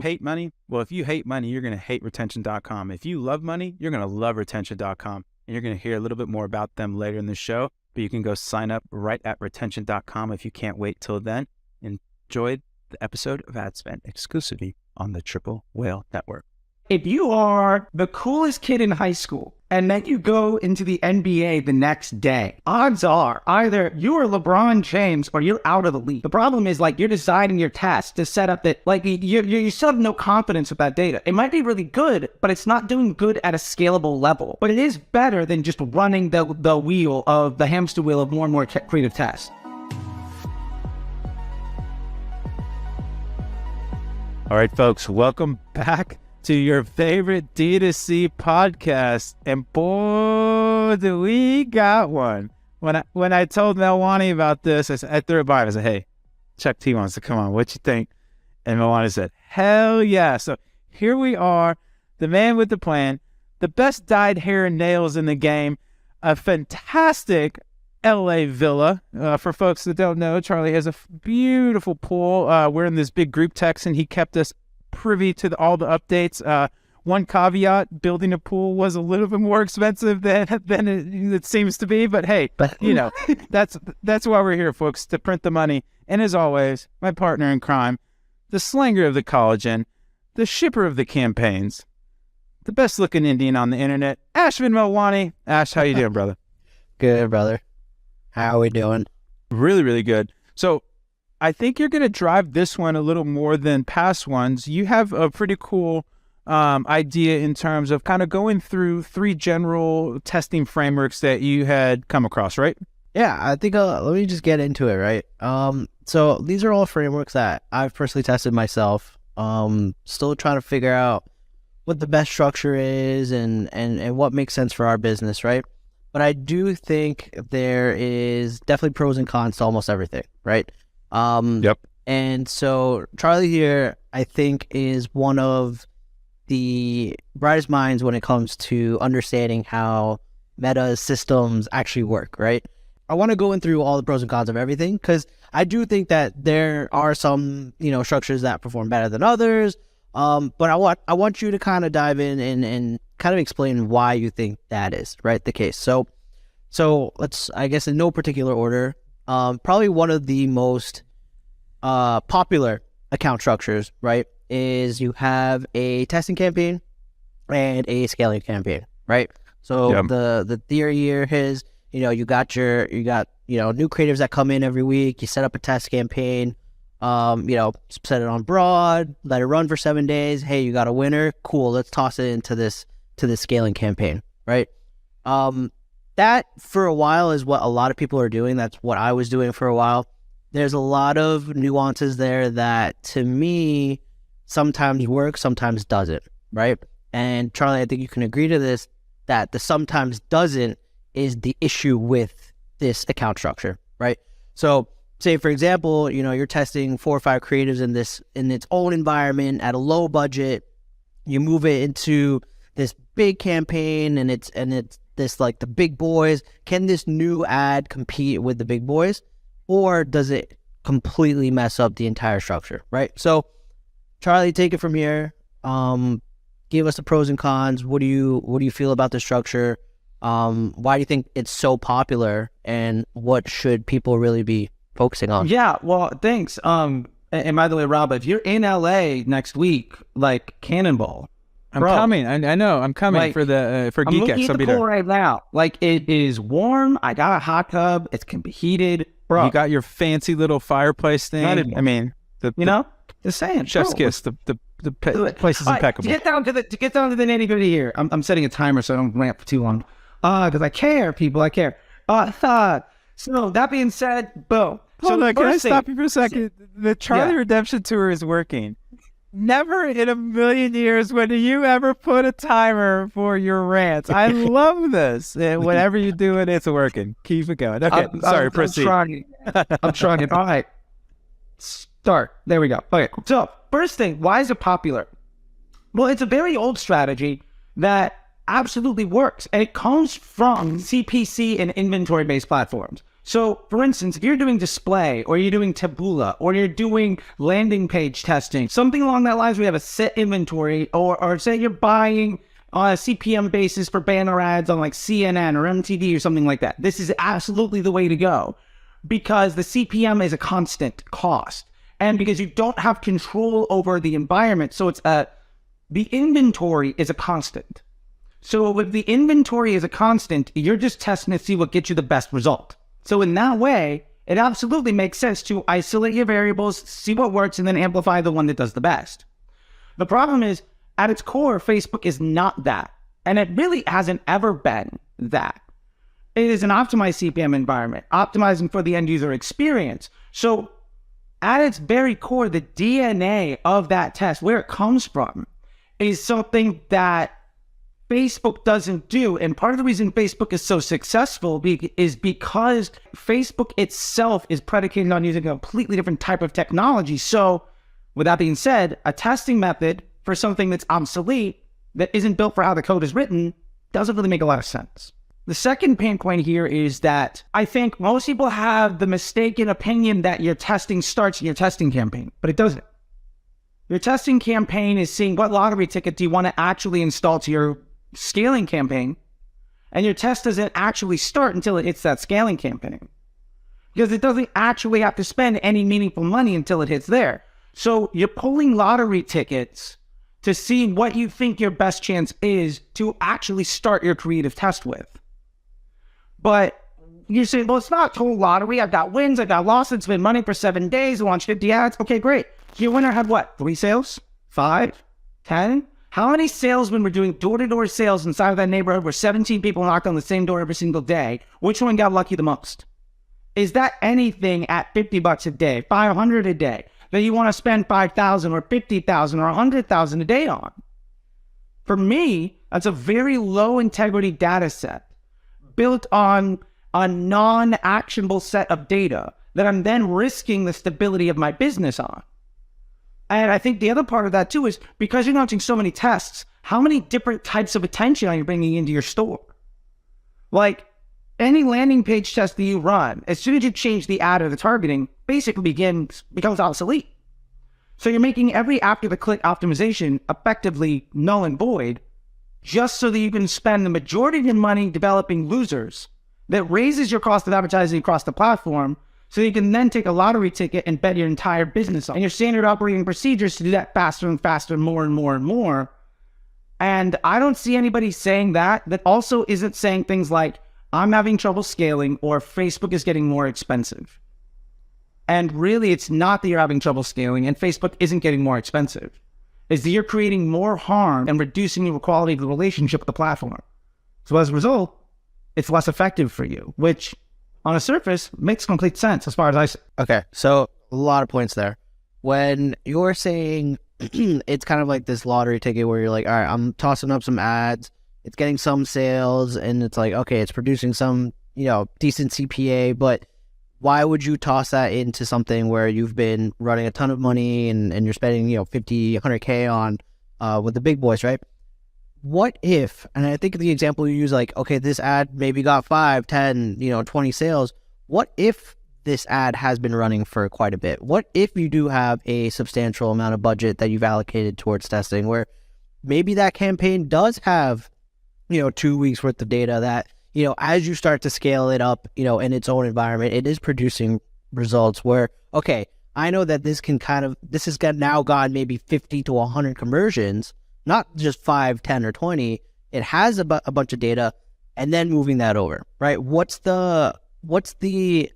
Hate money? Well, if you hate money, you're going to hate retention.com. If you love money, you're going to love retention.com. And you're going to hear a little bit more about them later in the show, but you can go sign up right at retention.com if you can't wait till then. Enjoy the episode of Adspend exclusively on the Triple Whale Network. If you are the coolest kid in high school and then you go into the NBA the next day, odds are either you are LeBron James or you're out of the league. The problem is, like, you're designing your test to set up that, like, you still have no confidence with that data. It might be really good, but it's not doing good at a scalable level. But it is better than just running the wheel of the hamster wheel of more and more creative tests. All right, folks, welcome back to your favorite D2C podcast. And boy, do we got one. When I told Melwani about this, I threw it by him. I said, hey, Chuck T wants to come on. What you think? And Melwani said, hell yeah. So here we are, the man with the plan, the best dyed hair and nails in the game, a fantastic LA villa. For folks that don't know, Charlie has a beautiful pool. We're in this big group text, and he kept us privy to all the updates. One caveat, building a pool was a little bit more expensive than it seems to be, but hey, you know, that's why we're here, folks, to print the money. And as always, my partner in crime, the slanger of the collagen, the shipper of the campaigns, the best looking Indian on the internet, Ashvin Melwani. Ash, how you doing, brother? Good, brother. How are we doing? Really, really good. So I think you're going to drive this one a little more than past ones. You have a pretty cool idea in terms of kind of going through 3 general testing frameworks that you had come across, right? Yeah, I think let me just get into it, right? So these are all frameworks that I've personally tested myself. Still trying to figure out what the best structure is and what makes sense for our business, right? But I do think there is definitely pros and cons to almost everything, right? Yep. And so Charlie here, I think, is one of the brightest minds when it comes to understanding how meta systems actually work, right? I want to go in through all the pros and cons of everything, because I do think that there are some, structures that perform better than others. But I want you to kind of dive in and kind of explain why you think that is, right, the case. So let's, I guess in no particular order, probably one of the most popular account structures, right, is you have a testing campaign and a scaling campaign, right? So yep. The theory here is, you got new creatives that come in every week. You set up a test campaign, set it on broad, let it run for 7 days. Hey, you got a winner. Cool. Let's toss it into this scaling campaign, right? That for a while is what a lot of people are doing. That's what I was doing for a while. There's a lot of nuances there that, to me, sometimes work, sometimes doesn't, right? And Charlie, I think you can agree to this, that the sometimes doesn't is the issue with this account structure, right? So say, for example, you're testing 4 or 5 creatives in its own environment at a low budget. You move it into this big campaign and it's this, like, the big boys. Can this new ad compete with the big boys, or does it completely mess up the entire structure, right? So Charlie, take it from here. Give us the pros and cons. What do you feel about the structure? Why do you think it's so popular, and what should people really be focusing on? Yeah, well, thanks. And by the way, Rob, if you're in LA next week, like, Cannonball, I'm coming. I know. I'm coming, like, for Geek X. I'm looking at the pool right now. Like, it is warm. I got a hot tub. It can be heated, bro. You got your fancy little fireplace thing. I mean, just saying. Chef's kiss. The place is impeccable. To get down to the nitty gritty here. I'm setting a timer so I don't ramp for too long. Because I care, people. I care. So that being said, boom. So look, can I stop you for a second? The Charlie Redemption Tour is working. Never in a million years would you ever put a timer for your rants. I love this. Whenever you do it, it's working. Keep it going. Okay, sorry, proceed. I'm trying it. All right. Start. There we go. Okay, so first thing, why is it popular? Well, it's a very old strategy that absolutely works, and it comes from CPC and inventory-based platforms. So, for instance, if you're doing display or you're doing tabula or you're doing landing page testing, something along that lines, we have a set inventory, or say you're buying on a CPM basis for banner ads on like CNN or MTV or something like that. This is absolutely the way to go because the CPM is a constant cost and because you don't have control over the environment. So the inventory is a constant. So if the inventory is a constant, you're just testing to see what gets you the best result. So in that way, it absolutely makes sense to isolate your variables, see what works, and then amplify the one that does the best. The problem is, at its core, Facebook is not that. And it really hasn't ever been that. It is an optimized CPM environment, optimizing for the end user experience. So at its very core, the DNA of that test, where it comes from, is something that Facebook doesn't do. And part of the reason Facebook is so successful is because Facebook itself is predicated on using a completely different type of technology. So with that being said, a testing method for something that's obsolete, that isn't built for how the code is written, doesn't really make a lot of sense. The second pain point here is that I think most people have the mistaken opinion that your testing starts in your testing campaign, but it doesn't. Your testing campaign is seeing what lottery ticket do you want to actually install to your scaling campaign, and your test doesn't actually start until it hits that scaling campaign because it doesn't actually have to spend any meaningful money until it hits there. So you're pulling lottery tickets to see what you think your best chance is to actually start your creative test with. But you're saying, well, it's not total lottery. I've got wins, I've got losses, spent money for 7 days, launched 50 ads. Okay, great. Your winner had what? 3 sales? 5? 10? How many salesmen were doing door-to-door sales inside of that neighborhood where 17 people knocked on the same door every single day? Which one got lucky the most? Is that anything at $50 a day, $500 a day, that you want to spend $5,000 or $50,000 or $100,000 a day on? For me, that's a very low integrity data set built on a non-actionable set of data that I'm then risking the stability of my business on. And I think the other part of that too is because you're launching so many tests, how many different types of attention are you bringing into your store? Like any landing page test that you run, as soon as you change the ad or the targeting, basically becomes obsolete. So you're making every after the click optimization effectively null and void just so that you can spend the majority of your money developing losers that raises your cost of advertising across the platform. So you can then take a lottery ticket and bet your entire business on. And your standard operating procedures to do that faster and faster, more and more and more. And I don't see anybody saying that also isn't saying things like, I'm having trouble scaling or Facebook is getting more expensive. And really, it's not that you're having trouble scaling and Facebook isn't getting more expensive. It's that you're creating more harm and reducing the quality of the relationship with the platform. So as a result, it's less effective for you, which on a surface makes complete sense as far as I see. Okay, so a lot of points there. When you're saying it's kind of like this lottery ticket where you're like, all right, I'm tossing up some ads, it's getting some sales, and it's like, okay, it's producing some, decent CPA, but why would you toss that into something where you've been running a ton of money and you're spending, 50, 100K on with the big boys, right? What if, and I think the example you use, like, okay, this ad maybe got 5, 10, 20 sales. What if this ad has been running for quite a bit? What if you do have a substantial amount of budget that you've allocated towards testing where maybe that campaign does have, 2 weeks worth of data that, as you start to scale it up, in its own environment, it is producing results where, okay, I know that this has now gone maybe 50 to 100 conversions, not just 5, 10, or 20. It has a bunch of data, and then moving that over, right? What's the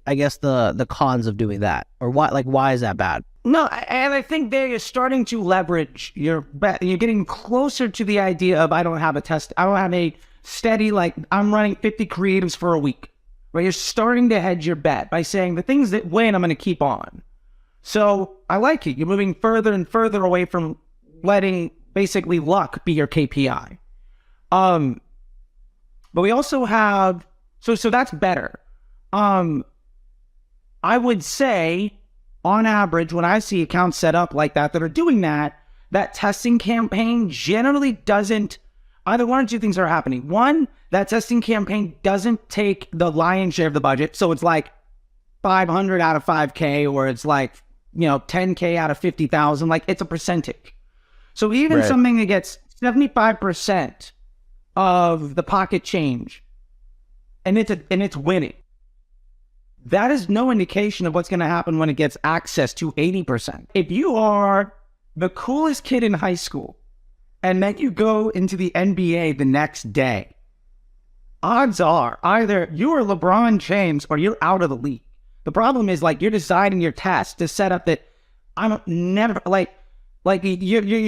I guess the cons of doing that, or why is that bad? No, and I think there you're starting to leverage you're getting closer to the idea of I don't have a steady, like I'm running 50 creatives for a week, right? You're starting to hedge your bet by saying the things that win I'm going to keep on. So I like it. You're moving further and further away from letting basically luck be your KPI. But we also have, so that's better. I would say on average, when I see accounts set up like that are doing that testing campaign generally doesn't Either one or two things are happening. One, that testing campaign doesn't take the lion's share of the budget. So it's like 500 out of 5K, or it's like, 10K out of 50,000. Like, it's a percentage. So even something that gets 75% of the pocket change and it's winning, that is no indication of what's going to happen when it gets access to 80%. If you are the coolest kid in high school and then you go into the NBA the next day, odds are either you are LeBron James or you're out of the league. The problem is, like, you're designing your test to set up that you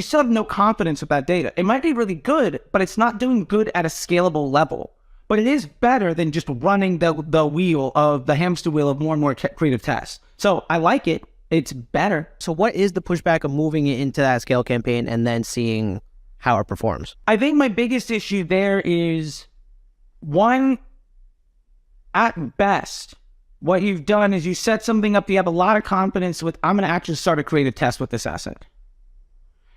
still have no confidence with that data. It might be really good, but it's not doing good at a scalable level. But it is better than just running the hamster wheel of more and more creative tests. So I like it. It's better. So what is the pushback of moving it into that scale campaign and then seeing how it performs? I think my biggest issue there is, one, at best, what you've done is you set something up you have a lot of confidence with. I'm going to actually start a creative test with this asset.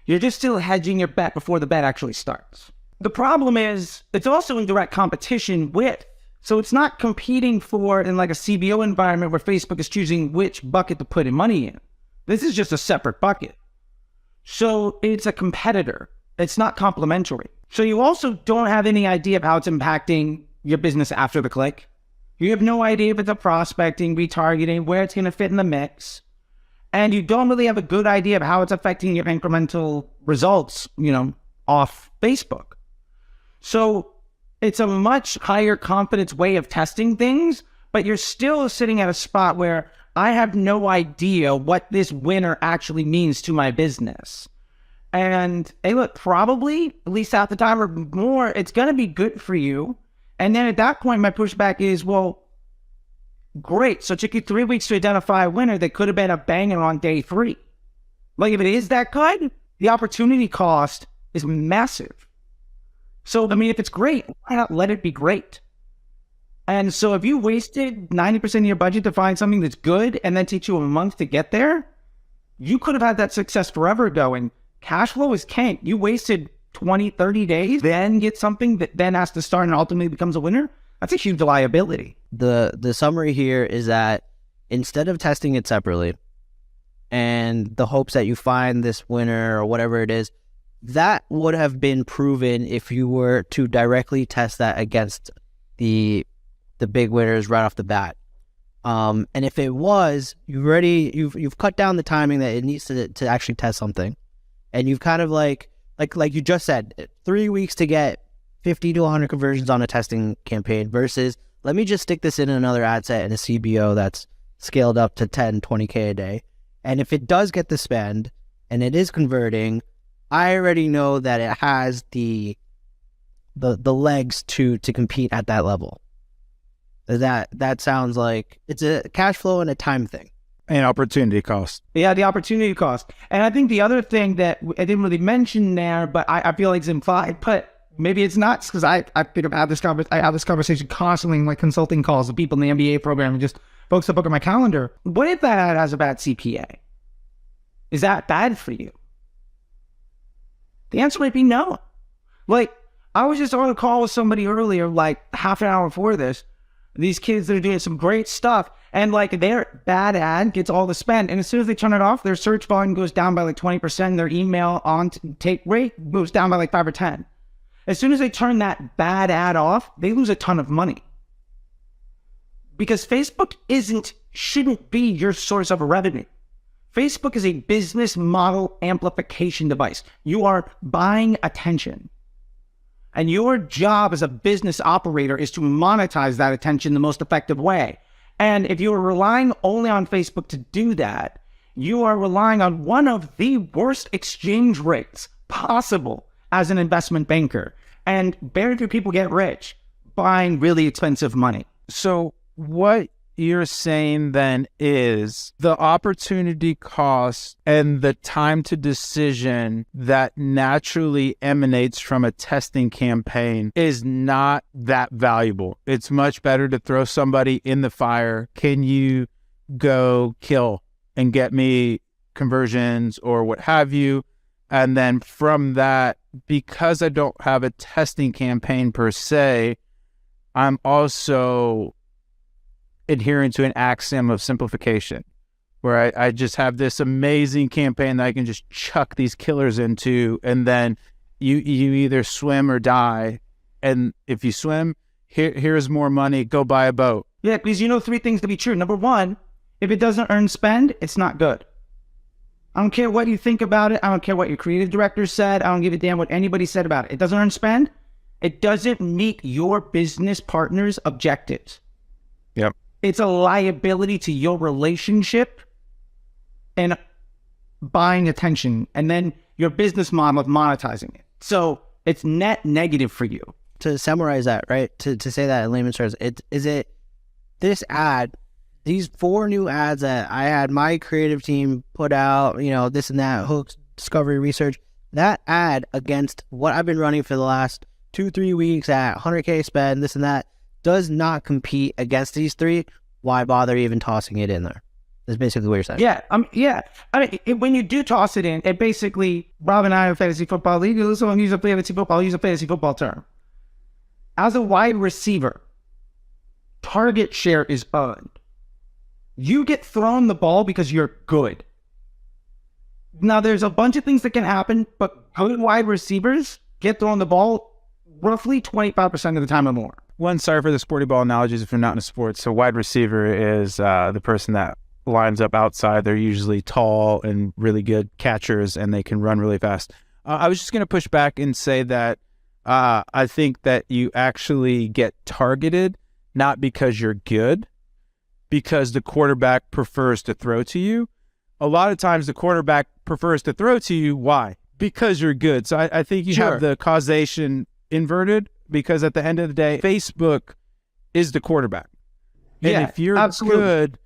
You're just still hedging your bet before the bet actually starts. The problem is it's also in direct competition with, so it's not competing for in like a CBO environment where Facebook is choosing which bucket to put in money in. This is just a separate bucket. So it's a competitor. It's not complementary. So you also don't have any idea of how it's impacting your business after the click. You have no idea if it's a prospecting, retargeting, where it's going to fit in the mix. And you don't really have a good idea of how it's affecting your incremental results, off Facebook. So it's a much higher confidence way of testing things, but you're still sitting at a spot where I have no idea what this winner actually means to my business. And hey, look, probably, at least half the time or more, it's going to be good for you. And then at that point, my pushback is, well, great. So it took you 3 weeks to identify a winner that could have been a banger on day 3. Like, if it is that good, the opportunity cost is massive. So, I mean, if it's great, why not let it be great? And so if you wasted 90% of your budget to find something that's good and then takes you a month to get there, you could have had that success forever ago. And cash flow is king. You wasted 20, 30 days, then get something that then has to start and ultimately becomes a winner. That's a huge liability. The summary here is that instead of testing it separately and the hopes that you find this winner or whatever it is, that would have been proven if you were to directly test that against the big winners right off the bat. And if it was, you've cut down the timing that it needs to actually test something. And you've kind of like you just said, 3 weeks to get 50 to 100 conversions on a testing campaign versus let me just stick this in another ad set in a CBO that's scaled up to 10, 20K a day. And if it does get the spend and it is converting, I already know that it has the legs to compete at that level. That sounds like it's a cash flow and a time thing. And opportunity cost. Yeah, the opportunity cost. And I think the other thing that I didn't really mention there, but I feel like it's implied, but maybe it's not, because I have this conversation constantly in like consulting calls with people in the MBA program and just folks that book on my calendar. What if that ad has a bad CPA? Is that bad for you? The answer might be no. Like, I was just on a call with somebody earlier, like half an hour before this. These kids that are doing some great stuff, and like their bad ad gets all the spend, and as soon as they turn it off, their search volume goes down by like 20%, their email on take rate goes down by like 5 or 10. As soon as they turn that bad ad off, they lose a ton of money. Because Facebook shouldn't be your source of revenue. Facebook is a business model amplification device. You are buying attention. And your job as a business operator is to monetize that attention the most effective way. And if you are relying only on Facebook to do that, you are relying on one of the worst exchange rates possible as an investment banker. And very few people get rich buying really expensive money. So what you're saying then is the opportunity cost and the time to decision that naturally emanates from a testing campaign is not that valuable. It's much better to throw somebody in the fire. Can you go kill and get me conversions or what have you? And then from that, because I don't have a testing campaign per se, I'm also adhering to an axiom of simplification, where I just have this amazing campaign that I can just chuck these killers into, and then you either swim or die. And if you swim, here's more money, go buy a boat. Yeah, because you know 3 things to be true. Number 1, if it doesn't earn spend, it's not good. I don't care what you think about it. I don't care what your creative director said. I don't give a damn what anybody said about it. It doesn't earn spend. It doesn't meet your business partner's objectives. Yep. It's a liability to your relationship and buying attention, and then your business model of monetizing it. So it's net negative for you. To summarize that, right? To say that in layman's terms, this ad, these 4 new ads that I had my creative team put out, this and that, hooks, discovery, research, that ad against what I've been running for the last 2-3 weeks at 100K spend, this and that, does not compete against these 3. Why bother even tossing it in there? That's basically what you're saying. Yeah. When you do toss it in, it basically, Rob and I are fantasy football league. Someone use a fantasy football term. As a wide receiver, target share is earned. You get thrown the ball because you're good. Now, there's a bunch of things that can happen, but good wide receivers get thrown the ball roughly 25% of the time or more. Sorry for the sporty ball analogies if you're not in sports. So wide receiver is the person that lines up outside. They're usually tall and really good catchers, and they can run really fast. I was just going to push back and say that I think that you actually get targeted not because you're good, because the quarterback prefers to throw to you. A lot of times the quarterback prefers to throw to you. Why? Because you're good. So I think you have the causation inverted, because at the end of the day, Facebook is the quarterback. And if you're good,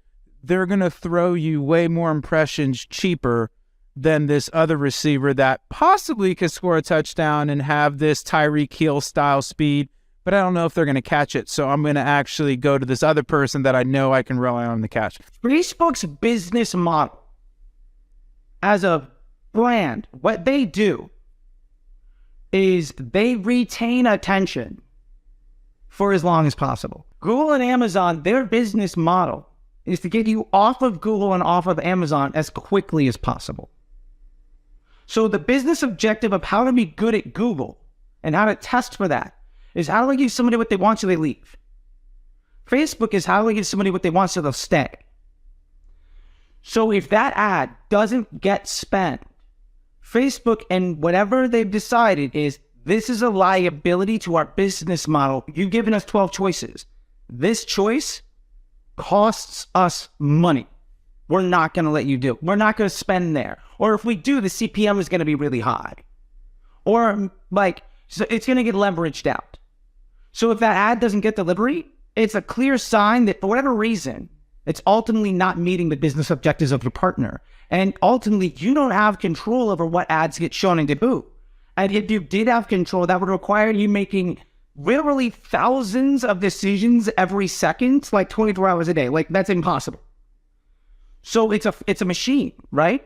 they're going to throw you way more impressions cheaper than this other receiver that possibly could score a touchdown and have this Tyreek Hill style speed, but I don't know if they're going to catch it. So I'm going to actually go to this other person that I know I can rely on the catch. Facebook's business model as a brand, what they do is they retain attention for as long as possible. Google and Amazon, their business model is to get you off of Google and off of Amazon as quickly as possible. So the business objective of how to be good at Google and how to test for that is how do I give somebody what they want so they leave? Facebook is how do I give somebody what they want so they'll stay? So if that ad doesn't get spent, Facebook and whatever they've decided is this is a liability to our business model. You've given us 12 choices. This choice costs us money. We're not going to let you do it. We're not going to spend there. Or if we do, the CPM is going to be really high. Or so it's going to get leveraged out. So if that ad doesn't get delivery, it's a clear sign that for whatever reason, it's ultimately not meeting the business objectives of your partner. And ultimately, you don't have control over what ads get shown into who. And if you did have control, that would require you making literally thousands of decisions every second, 24 hours a day. That's impossible. So it's a machine, right?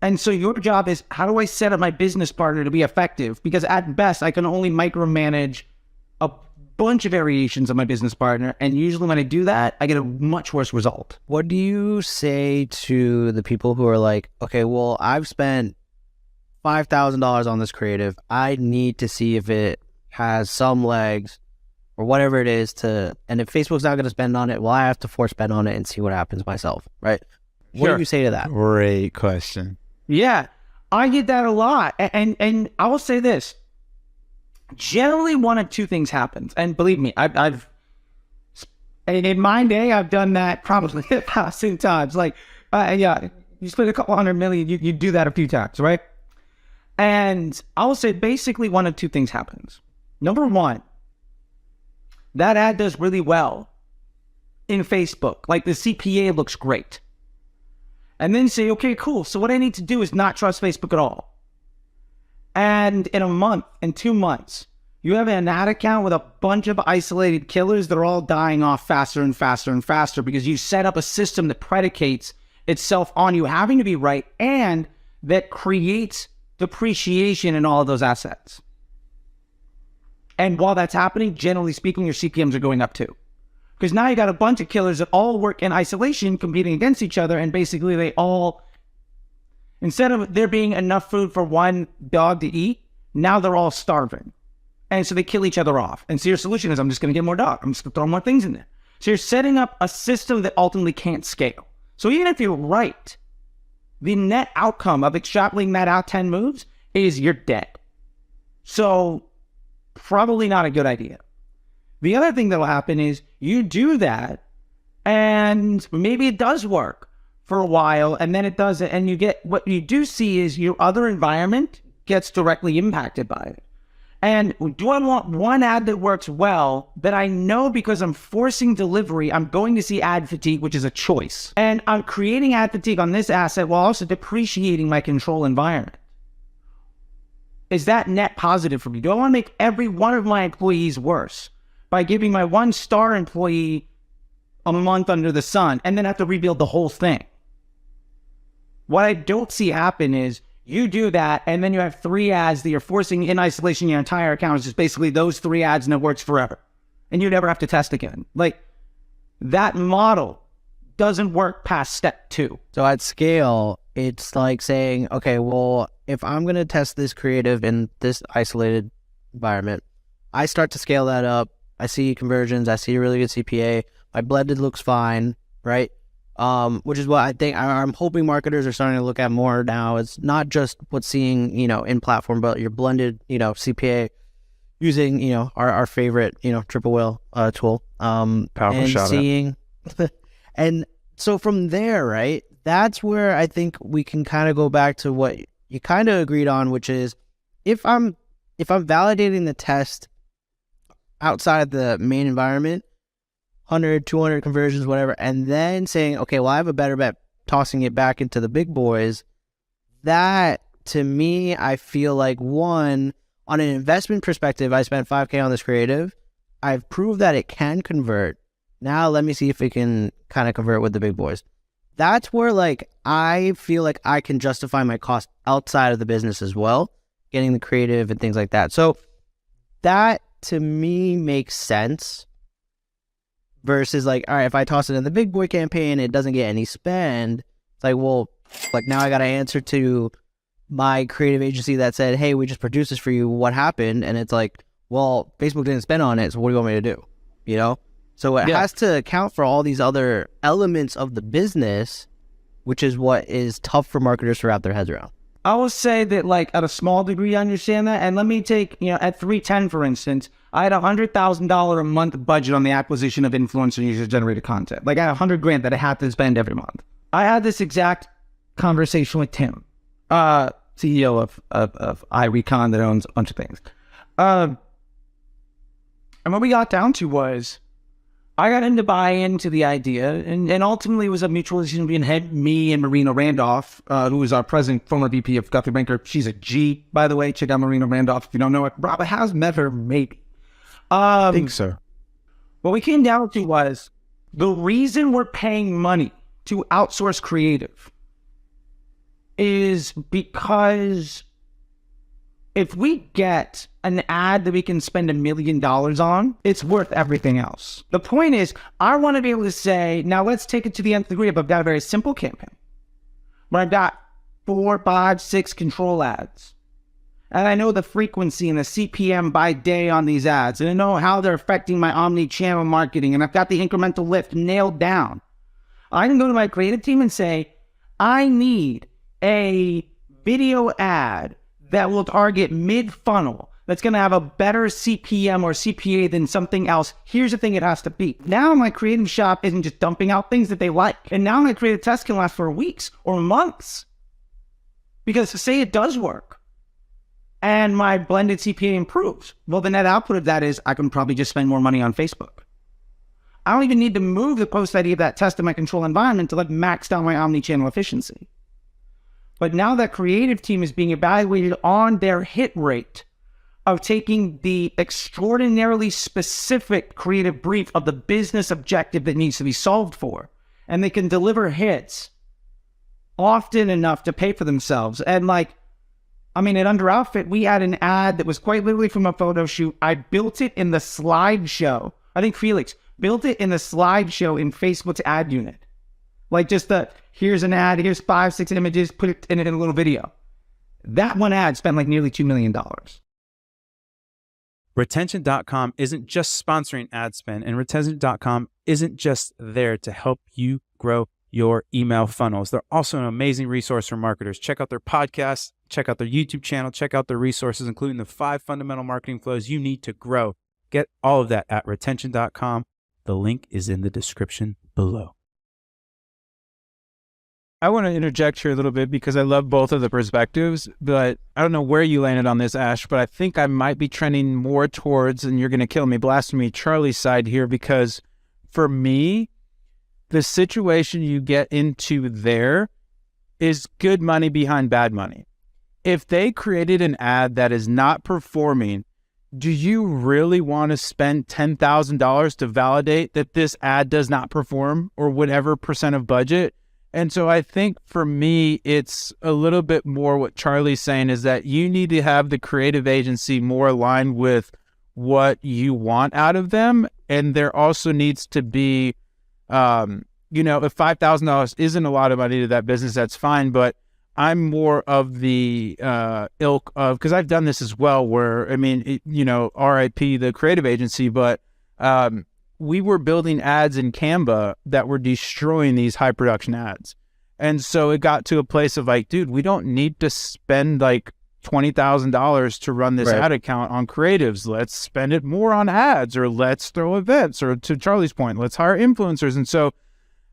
And so your job is, how do I set up my business partner to be effective? Because at best, I can only micromanage a bunch of variations of my business partner. And usually when I do that, I get a much worse result. What do you say to the people who are like, okay, well, I've spent $5,000 on this creative. I need to see if it has some legs or whatever it is and if Facebook's not going to spend on it, well, I have to force spend on it and see what happens myself, right? What do you say to that? Great question. Yeah, I get that a lot. And I will say this. Generally, one of two things happens. And believe me, I've in my day, I've done that probably 1,000 times. You spend a couple $100 million, you do that a few times, right? And I will say basically one of two things happens. Number one, that ad does really well in Facebook. The CPA looks great. And then say, okay, cool. So what I need to do is not trust Facebook at all. And in a month, in 2 months, you have an ad account with a bunch of isolated killers that are all dying off faster and faster and faster because you set up a system that predicates itself on you having to be right and that creates depreciation in all of those assets. And while that's happening, generally speaking, your CPMs are going up too. Because now you got a bunch of killers that all work in isolation, competing against each other, and basically they all, instead of there being enough food for one dog to eat, now they're all starving. And so they kill each other off. And so your solution is, I'm just going to get more dog. I'm just going to throw more things in there. So you're setting up a system that ultimately can't scale. So even if you're right, the net outcome of extrapolating that out 10 moves is you're dead. So probably not a good idea. The other thing that will happen is you do that and maybe it does work for a while and then it doesn't. And you get, what you do see is your other environment gets directly impacted by it. And do I want one ad that works well that I know because I'm forcing delivery, I'm going to see ad fatigue, which is a choice. And I'm creating ad fatigue on this asset while also depreciating my control environment. Is that net positive for me? Do I want to make every one of my employees worse by giving my 1-star employee a month under the sun and then have to rebuild the whole thing? What I don't see happen is you do that, and then you have 3 ads that you're forcing in isolation. Your entire account is just basically those 3 ads, and it works forever. And you never have to test again. Like, that model doesn't work past step 2. So at scale, it's like saying, okay, well, if I'm going to test this creative in this isolated environment, I start to scale that up. I see conversions. I see a really good CPA. My blended looks fine, right? Which is what I think I'm hoping marketers are starting to look at more now. It's not just what's seeing, in platform, but your blended, CPA using, our favorite, triple whale tool. Powerful and shout seeing, and so from there, right, that's where I think we can kind of go back to what you kind of agreed on, which is if I'm validating the test outside the main environment, 100, 200 conversions, whatever, and then saying, okay, well, I have a better bet, tossing it back into the big boys. That, to me, I feel like, one, on an investment perspective, I spent $5K on this creative. I've proved that it can convert. Now let me see if it can kind of convert with the big boys. That's where, I feel like I can justify my cost outside of the business as well, getting the creative and things like that. So that, to me, makes sense. Versus all right, if I toss it in the big boy campaign, it doesn't get any spend. It's like, well, now I got to answer to my creative agency that said, hey, we just produced this for you. What happened? And it's like, well, Facebook didn't spend on it. So what do you want me to do? So it has to account for all these other elements of the business, which is what is tough for marketers to wrap their heads around. I will say that, at a small degree, I understand that. And let me take, at 310, for instance, I had $100,000 a month budget on the acquisition of influencer user-generated content. I had $100,000 that I had to spend every month. I had this exact conversation with Tim, CEO of iRecon that owns a bunch of things. And what we got down to was, I got him to buy into the idea, and ultimately it was a mutual decision between me and Marina Randolph, who is our president, former VP of Guthrie Banker. She's a G, by the way. Check out Marina Randolph if you don't know it. Rob has met her, maybe. I think so. What we came down to was, the reason we're paying money to outsource creative is because if we get an ad that we can spend $1 million on, it's worth everything else. The point is, I want to be able to say, now let's take it to the nth degree. I've got a very simple campaign where I've got 4, 5, 6 control ads. And I know the frequency and the CPM by day on these ads. And I know how they're affecting my omni-channel marketing. And I've got the incremental lift nailed down. I can go to my creative team and say, I need a video ad that will target mid-funnel, that's going to have a better CPM or CPA than something else. Here's the thing it has to be. Now my creative shop isn't just dumping out things that they like. And now my creative test can last for weeks or months. Because say it does work and my blended CPA improves, well, the net output of that is I can probably just spend more money on Facebook. I don't even need to move the post ID of that test in my control environment to max out my omni-channel efficiency. But now that creative team is being evaluated on their hit rate of taking the extraordinarily specific creative brief of the business objective that needs to be solved for. And they can deliver hits often enough to pay for themselves. And I mean, at Under Outfit, we had an ad that was quite literally from a photo shoot. I built it in the slideshow. I think Felix built it in the slideshow in Facebook's ad unit. Like just here's an ad, here's 5, 6 images, put it in a little video. That one ad spent like nearly $2 million. Retention.com isn't just sponsoring Adspend, and Retention.com isn't just there to help you grow your email funnels. They're also an amazing resource for marketers. Check out their podcasts, check out their YouTube channel, check out their resources, including the 5 fundamental marketing flows you need to grow. Get all of that at Retention.com. The link is in the description below. I want to interject here a little bit because I love both of the perspectives, but I don't know where you landed on this, Ash, but I think I might be trending more towards, and you're going to kill me, blasphemy, Charlie's side here, because for me, the situation you get into there is good money behind bad money. If they created an ad that is not performing, do you really want to spend $10,000 to validate that this ad does not perform or whatever percent of budget? And so I think for me, it's a little bit more what Charlie's saying is that you need to have the creative agency more aligned with what you want out of them. And there also needs to be, if $5,000 isn't a lot of money to that business, that's fine. But I'm more of the ilk of, because I've done this as well, where, RIP, the creative agency, but we were building ads in Canva that were destroying these high production ads. And so it got to a place of like, dude, we don't need to spend like $20,000 to run this ad account on creatives. Let's spend it more on ads, or let's throw events, or to Charlie's point, let's hire influencers. And so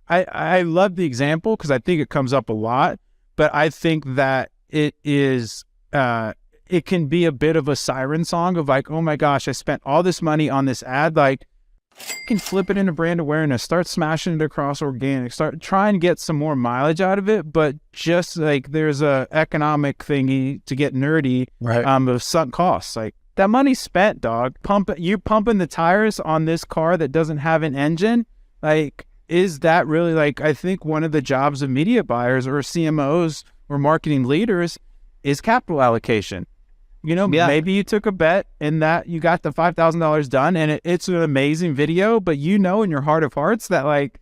I love the example because I think it comes up a lot, but I think that it is, it can be a bit of a siren song of like, oh my gosh, I spent all this money on this ad. Like, can flip it into brand awareness, start smashing it across organic, start try and get some more mileage out of it. But just like there's a economic thingy to get nerdy, of sunk costs. Like that money spent, dog. You're pumping the tires on this car that doesn't have an engine. Like, is that really like, I think one of the jobs of media buyers or CMOs or marketing leaders is capital allocation. Maybe you took a bet in that you got the $5,000 done and it's an amazing video, but in your heart of hearts that like,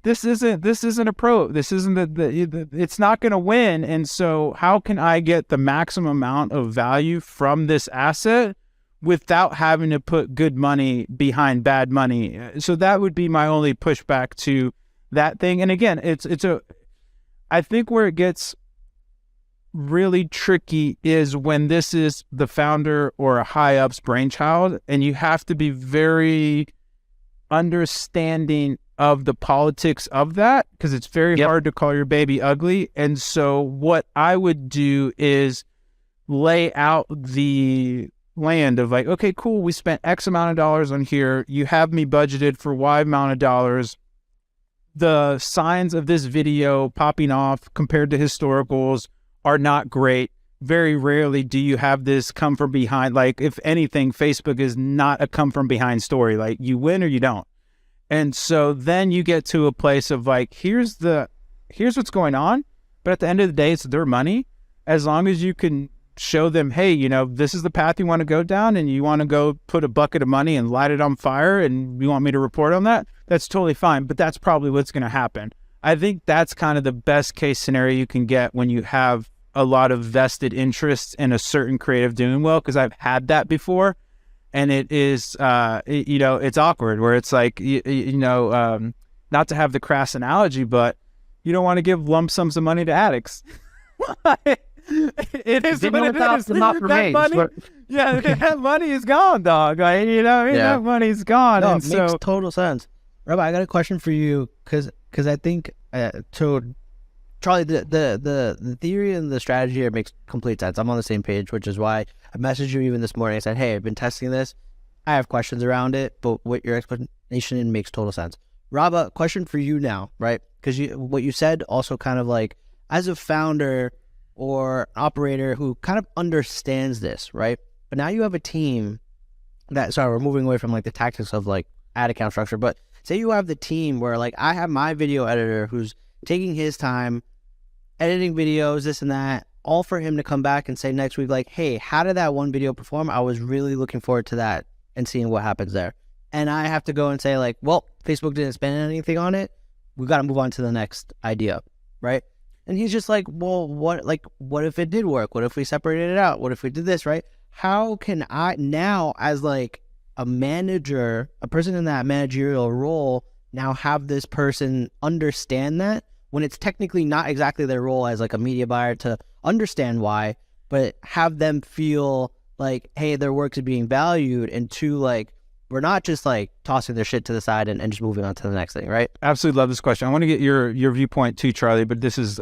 this isn't a pro, this isn't it's not going to win. And so how can I get the maximum amount of value from this asset without having to put good money behind bad money? So that would be my only pushback to that thing. And again, I think where it gets really tricky is when this is the founder or a high up's brainchild, and you have to be very understanding of the politics of that, because it's very hard to call your baby ugly. And so what I would do is lay out the land of like, okay, cool, we spent X amount of dollars on here, you have me budgeted for Y amount of dollars. The signs of this video popping off compared to historicals are not great. Very rarely do you have this come from behind. Like, if anything, Facebook is not a come from behind story. Like, you win or you don't. And so then you get to a place of like, here's what's going on. But at the end of the day, it's their money. As long as you can show them, hey, this is the path you want to go down, and you want to go put a bucket of money and light it on fire, and you want me to report on that, that's totally fine. But that's probably what's going to happen. I think that's kind of the best case scenario you can get when you have a lot of vested interests in a certain creative doing well, because I've had that before, and it is, it's awkward where it's like, not to have the crass analogy, but you don't want to give lump sums of money to addicts. It is what it is. That money, that money is gone, dog. Like, that money's gone. No, and it makes total sense. Rabbi, I got a question for you, because I think Charlie, the theory and the strategy here makes complete sense. I'm on the same page, which is why I messaged you even this morning. I said, hey, I've been testing this. I have questions around it, but what your explanation makes total sense. Rabba, question for you now, right? Because what you said also kind of like, as a founder or operator who kind of understands this, right? But now you have a team sorry, we're moving away from like the tactics of like ad account structure, but say you have the team where like I have my video editor who's taking his time, editing videos, this and that, all for him to come back and say next week, like, hey, how did that one video perform? I was really looking forward to that and seeing what happens there. And I have to go and say, like, well, Facebook didn't spend anything on it. We got to move on to the next idea, right? And he's just like, well, what if it did work? What if we separated it out? What if we did this, right? How can I now, as like a manager, a person in that managerial role, now have this person understand that when it's technically not exactly their role as like a media buyer to understand why, but have them feel like, hey, their work is being valued, and two, like, we're not just like tossing their shit to the side and just moving on to the next thing, right? Absolutely love this question. I want to get your viewpoint too, Charlie, but this is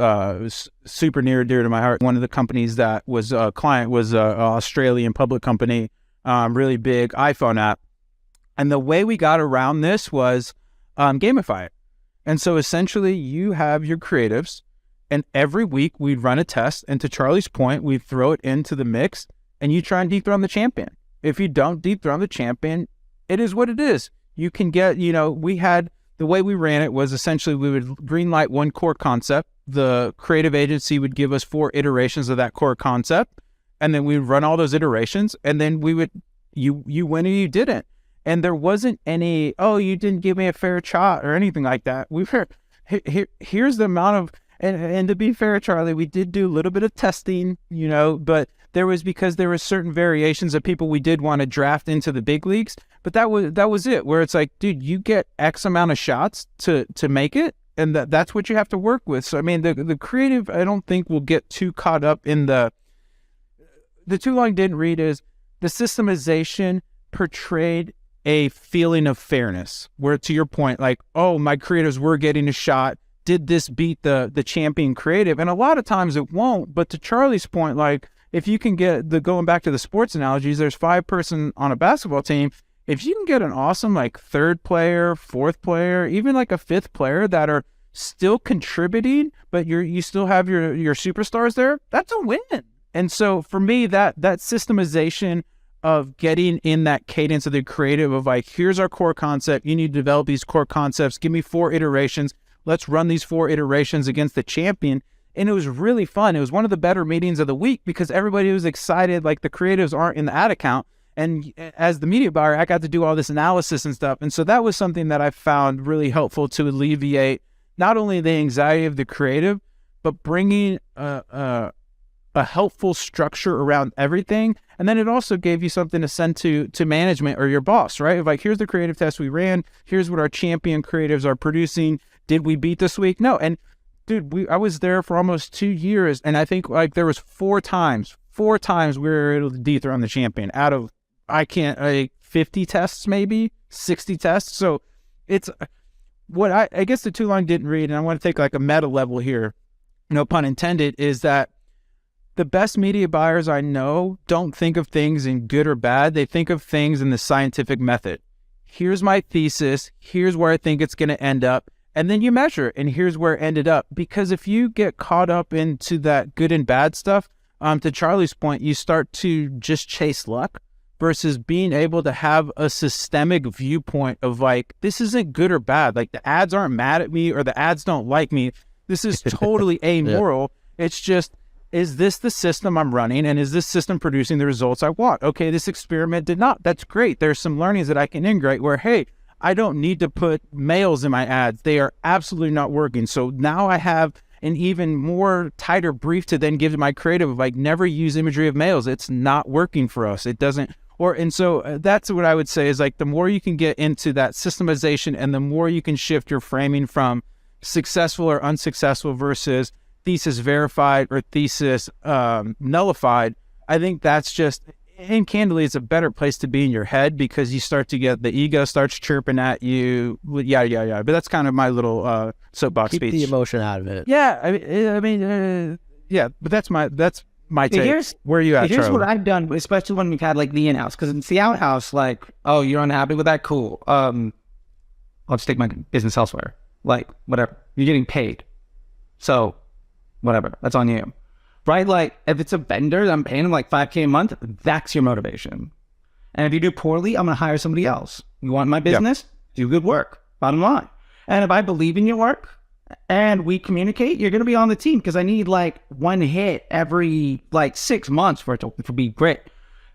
super near and dear to my heart. One of the companies that was a client was an Australian public company, really big iPhone app. And the way we got around this was Gamify it. And so essentially you have your creatives, and every week we'd run a test. And to Charlie's point, we throw it into the mix and you try and dethrone the champion. If you don't dethrone the champion, it is what it is. You can get, we had, the way we ran it was essentially we would greenlight one core concept. The creative agency would give us 4 iterations of that core concept. And then we would run all those iterations. And then we would, you win or you didn't. And there wasn't any, oh, you didn't give me a fair shot or anything like that. We were, here's the amount of, and to be fair, Charlie, we did do a little bit of testing, but because there were certain variations of people we did want to draft into the big leagues. But that was it, where it's like, dude, you get X amount of shots to make it, and that's what you have to work with. So, I mean, the creative, I don't think will get too caught up in the too long didn't read is the systemization portrayed a feeling of fairness, where to your point, like, oh, my creatives were getting a shot. Did this beat the champion creative? And a lot of times it won't. But to Charlie's point, like, if you can get going back to the sports analogies, there's 5 person on a basketball team. If you can get an awesome like 3rd player, 4th player, even like a 5th player that are still contributing, but you still have your superstars there, that's a win. And so for me, that systemization of getting in that cadence of the creative of like, here's our core concept. You need to develop these core concepts. Give me 4 iterations. Let's run these 4 iterations against the champion. And it was really fun. It was one of the better meetings of the week because everybody was excited. Like, the creatives aren't in the ad account. And as the media buyer, I got to do all this analysis and stuff. And so that was something that I found really helpful to alleviate not only the anxiety of the creative, but bringing a helpful structure around everything. And then it also gave you something to send to management or your boss, right? Like, here's the creative test we ran. Here's what our champion creatives are producing. Did we beat this week? No. And dude, I was there for almost 2 years. And I think like there was 4 times we were able to dethrone the champion out of, 50 tests, maybe 60 tests. So it's what I guess the too long didn't read. And I want to take like a meta level here, no pun intended, is that the best media buyers I know don't think of things in good or bad. They think of things in the scientific method. Here's my thesis. Here's where I think it's going to end up. And then you measure it, and here's where it ended up. Because if you get caught up into that good and bad stuff, to Charlie's point, you start to just chase luck versus being able to have a systemic viewpoint of like, this isn't good or bad. Like, the ads aren't mad at me or the ads don't like me. This is totally amoral. Yeah. It's just, is this the system I'm running? And is this system producing the results I want? Okay, this experiment did not. That's great. There's some learnings that I can integrate where, hey, I don't need to put males in my ads. They are absolutely not working. So now I have an even more tighter brief to then give to my creative of like, never use imagery of males. It's not working for us. It doesn't. And so that's what I would say is like, the more you can get into that systemization and the more you can shift your framing from successful or unsuccessful versus thesis verified or thesis nullified, I think that's just, and candidly, it's a better place to be in your head because you start to get, the ego starts chirping at you. Yeah. But that's kind of my little soapbox speech. Keep the emotion out of it. Yeah. I mean, but that's my take. Where are you at, Here's Charlie? what I've done, especially when we've had like the in-house, because it's the out-house, like, oh, you're unhappy with that? Cool. I'll just take my business elsewhere. Like, whatever. You're getting paid. So, whatever. That's on you. Right? Like, if it's a vendor, I'm paying them like $5,000 a month, that's your motivation. And if you do poorly, I'm going to hire somebody else. You want my business? Do good work. Bottom line. And if I believe in your work and we communicate, you're going to be on the team because I need like one hit every like 6 months for it to be great.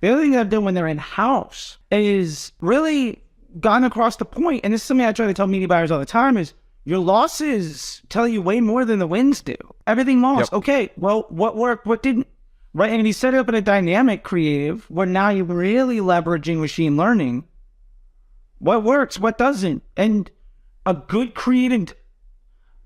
The other thing that I've done when they're in-house is really gotten across the point, and this is something I try to tell media buyers all the time, is your losses tell you way more than the wins do. Everything lost. Yep. Okay, well, what worked, what didn't? Right, and you set it up in a dynamic creative where now you're really leveraging machine learning. What works, what doesn't? And a good creative,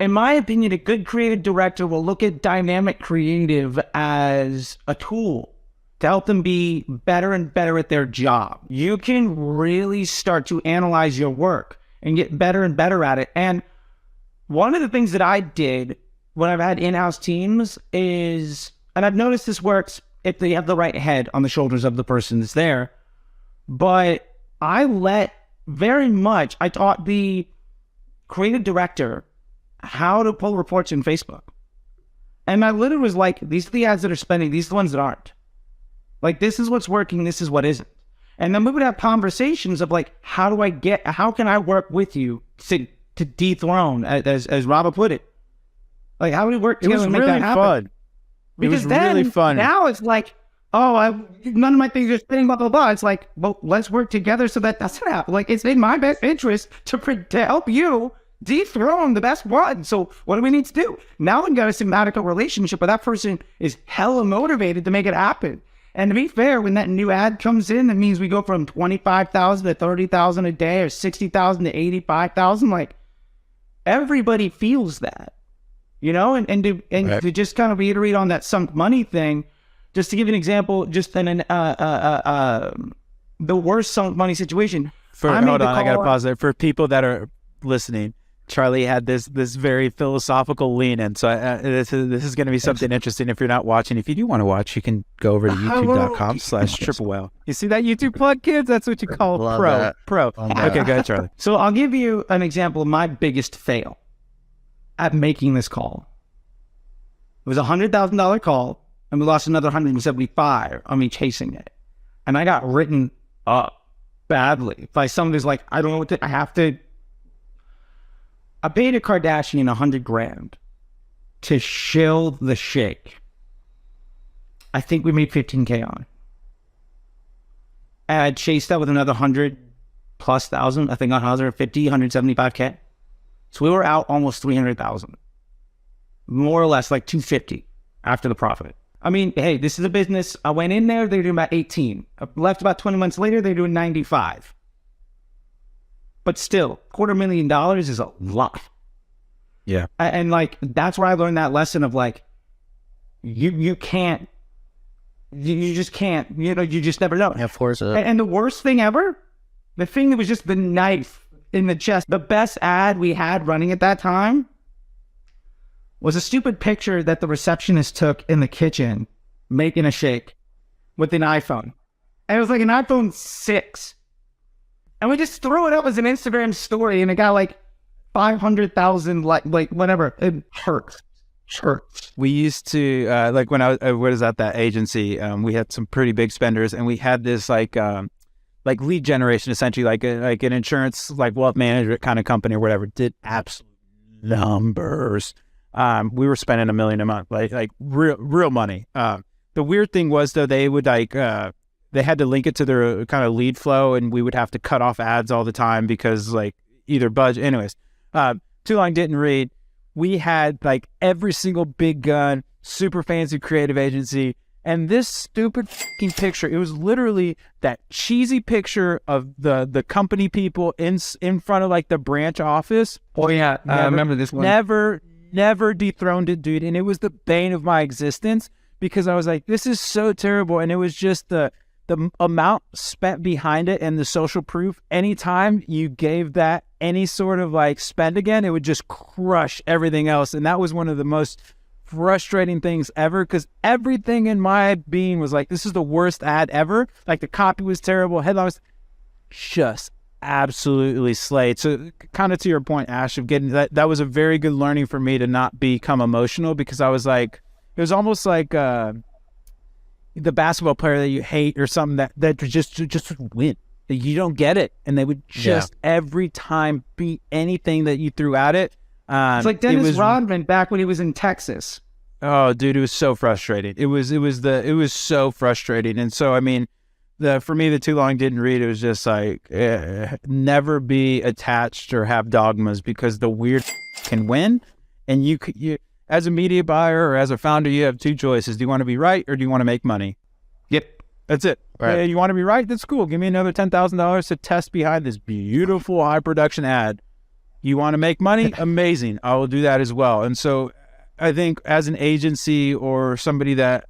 in my opinion, a good creative director will look at dynamic creative as a tool to help them be better and better at their job. You can really start to analyze your work and get better and better at it. And one of the things that I did when I've had in-house teams is, and I've noticed this works if they have the right head on the shoulders of the person that's there, but I taught the creative director how to pull reports in Facebook. And I literally was like, these are the ads that are spending, these are the ones that aren't. Like, this is what's working, this is what isn't. And then we would have conversations of like, how can I work with you to dethrone, as Robert put it? Like, how do we work together to make that happen? Fun. Because then, really fun. Now it's like, none of my things are spinning, blah, blah, blah. It's like, well, let's work together so that doesn't happen. Like, it's in my best interest to help you dethrone the best one. So what do we need to do? Now we've got a symbiotic relationship where that person is hella motivated to make it happen. And to be fair, when that new ad comes in, that means we go from 25,000 to 30,000 a day or 60,000 to 85,000. Like, everybody feels that, you know, and to just kind of reiterate on that sunk money thing, just to give you an example, just in the worst sunk money situation. Hold on, I got to pause there. For people that are listening, Charlie had this very philosophical lean in. So this is going to be something interesting if you're not watching. If you do want to watch, you can go over to youtube.com/triplewhale. You see that YouTube plug, kids? That's what you call pro. Okay, go ahead, Charlie. So I'll give you an example of my biggest fail at making this call. It was a $100,000 call, and we lost another 175 on me chasing it. And I got written up badly by somebody who's like, I don't know what to, I paid a Kardashian $100,000 to shill the shake. I think we made 15K on it. And I chased that with another 100+ thousand. I think on 150, 175K. So we were out almost 300,000, more or less like 250 after the profit. I mean, hey, this is a business. I went in there, they were doing about 18. I left about 20 months later, they're doing 95. But still, $250,000 is a lot. Yeah. And like, that's where I learned that lesson of like, you just can't, you just never know. Yeah, force it. And the worst thing ever, the thing that was just the knife in the chest, the best ad we had running at that time was a stupid picture that the receptionist took in the kitchen making a shake with an iPhone. And it was like an iPhone 6. And we just threw it up as an Instagram story, and it got like 500,000, like whatever. It hurts. We used to, like when I was at that agency, we had some pretty big spenders, and we had this like lead generation, essentially like an insurance, like wealth management kind of company or whatever, did absolute numbers. We were spending $1 million a month, like real money. The weird thing was though, they would they had to link it to their kind of lead flow, and we would have to cut off ads all the time because like either budget. Anyways, too long didn't read. We had like every single big gun, super fancy creative agency, and this stupid fucking picture. It was literally that cheesy picture of the company people in front of like the branch office. Oh yeah, I remember this one. Never dethroned it, dude, and it was the bane of my existence because I was like, this is so terrible, and it was just the amount spent behind it and the social proof. Anytime you gave that any sort of like spend again, it would just crush everything else. And that was one of the most frustrating things ever, because everything in my being was like, this is the worst ad ever. Like the copy was terrible, headline was just absolutely slayed. So kind of to your point, Ash, of getting that was a very good learning for me to not become emotional, because I was like, it was almost like the basketball player that you hate or something that just win. You don't get it, and they would just every time beat anything that you threw at it. It's like Dennis Rodman back when he was in Texas. Oh, dude, it was so frustrating. It was so frustrating. And so, I mean, for me, the too long didn't read. It was just like, never be attached or have dogmas, because the weird can win. And you as a media buyer or as a founder, you have two choices. Do you want to be right or do you want to make money? Yep. That's it. Right. You want to be right? That's cool. Give me another $10,000 to test behind this beautiful high production ad. You want to make money? Amazing. I will do that as well. And so I think as an agency or somebody that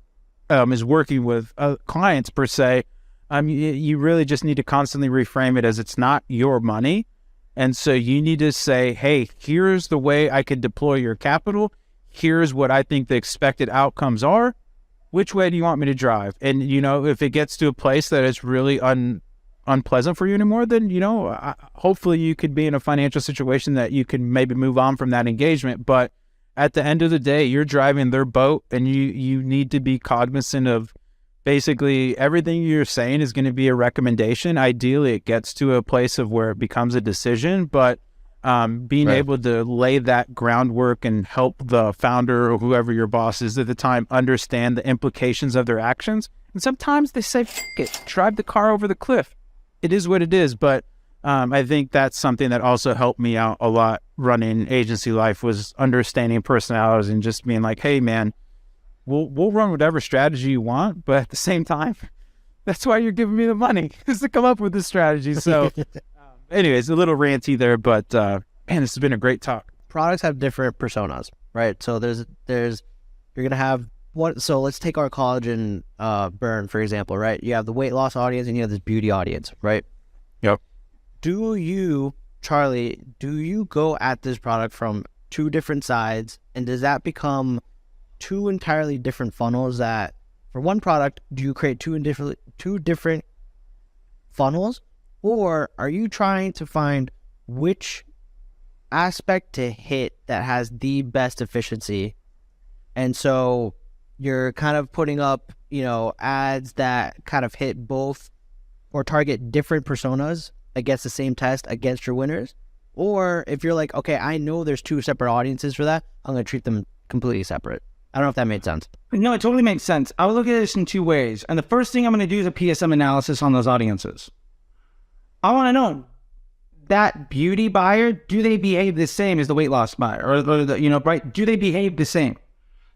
is working with clients per se, you really just need to constantly reframe it as it's not your money. And so you need to say, hey, here's the way I could deploy your capital. Here's what I think the expected outcomes are. Which way do you want me to drive? And, if it gets to a place that it's really unpleasant for you anymore, then, hopefully you could be in a financial situation that you can maybe move on from that engagement. But at the end of the day, you're driving their boat, and you need to be cognizant of basically everything you're saying is going to be a recommendation. Ideally, it gets to a place of where it becomes a decision, but being Right. able to lay that groundwork and help the founder or whoever your boss is at the time understand the implications of their actions. And sometimes they say, F it, drive the car over the cliff. It is what it is. But I think that's something that also helped me out a lot running agency life, was understanding personalities and just being like, hey, man, we'll run whatever strategy you want. But at the same time, that's why you're giving me the money, is to come up with this strategy. So anyways, a little ranty there, but man, this has been a great talk. Products have different personas, right? So there's you're gonna have one. So let's take our collagen burn, for example, right? You have the weight loss audience and you have this beauty audience, right? Yep. Do you, Charlie, go at this product from two different sides, and does that become two entirely different funnels? That for one product, do you create two different funnels? Or are you trying to find which aspect to hit that has the best efficiency? And so you're kind of putting up, ads that kind of hit both or target different personas against the same test against your winners. Or if you're like, okay, I know there's two separate audiences for that, I'm going to treat them completely separate. I don't know if that made sense. No, it totally makes sense. I would look at this in two ways. And the first thing I'm going to do is a PSM analysis on those audiences. I want to know, that beauty buyer, do they behave the same as the weight loss buyer? Or right? Do they behave the same?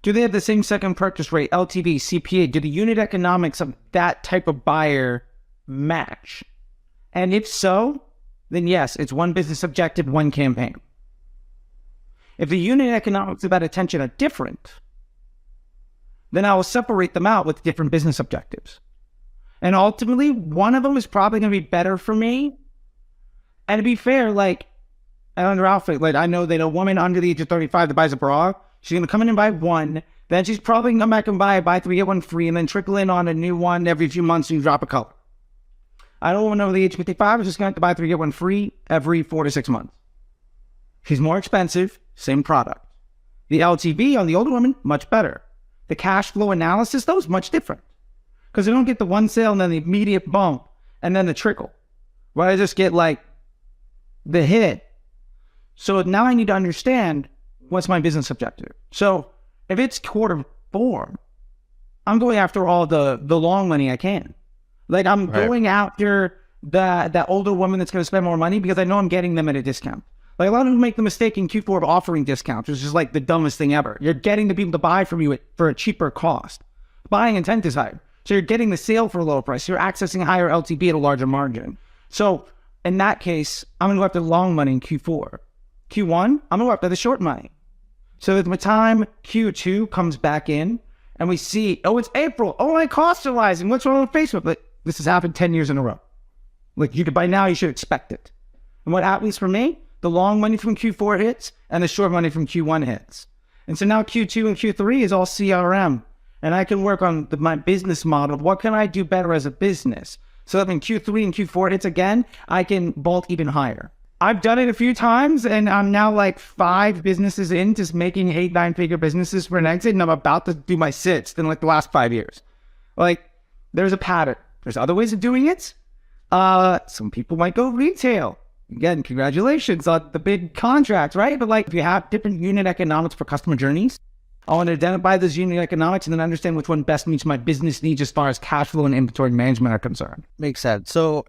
Do they have the same second purchase rate, LTV, CPA? Do the unit economics of that type of buyer match? And if so, then yes, it's one business objective, one campaign. If the unit economics of that attention are different, then I will separate them out with different business objectives. And ultimately, one of them is probably going to be better for me. And to be fair, like, under outfit, like, I know that a woman under the age of 35 that buys a bra, she's going to come in and buy one. Then she's probably going to come back and buy three, get one free, and then trickle in on a new one every few months and drop a color. I don't want to know the age of 55 is just going to buy three, get one free every 4 to 6 months. She's more expensive, same product. The LTV on the older woman, much better. The cash flow analysis, though, is much different. Because they don't get the one sale and then the immediate bump and then the trickle. Where I just get like the hit. So now I need to understand what's my business objective. So if it's quarter four, I'm going after all the long money I can. Like I'm going after that older woman that's going to spend more money because I know I'm getting them at a discount. Like a lot of people make the mistake in Q4 of offering discounts, which is like the dumbest thing ever. You're getting the people to buy from you for a cheaper cost. Buying intent is higher. So you're getting the sale for a lower price. You're accessing a higher LTV at a larger margin. So in that case, I'm going to go after the long money in Q4. Q1, I'm going to go after the short money. So that by the time Q2 comes back in and we see, oh, it's April. Oh, my costs are rising. What's wrong with Facebook? But this has happened 10 years in a row. Like by now, you should expect it. And what happens for me? The long money from Q4 hits and the short money from Q1 hits. And so now Q2 and Q3 is all CRM. And I can work on my business model. What can I do better as a business? So that when Q3 and Q4 hits again, I can vault even higher. I've done it a few times, and I'm now like 5 businesses in, just making 8, 9-figure businesses for an exit, and I'm about to do my 6th in like the last 5 years. Like, there's a pattern. There's other ways of doing it. Some people might go retail. again, congratulations on the big contract, right? But like if you have different unit economics for customer journeys, I want to identify those unit economics and then understand which one best meets my business needs as far as cash flow and inventory management are concerned. Makes sense. So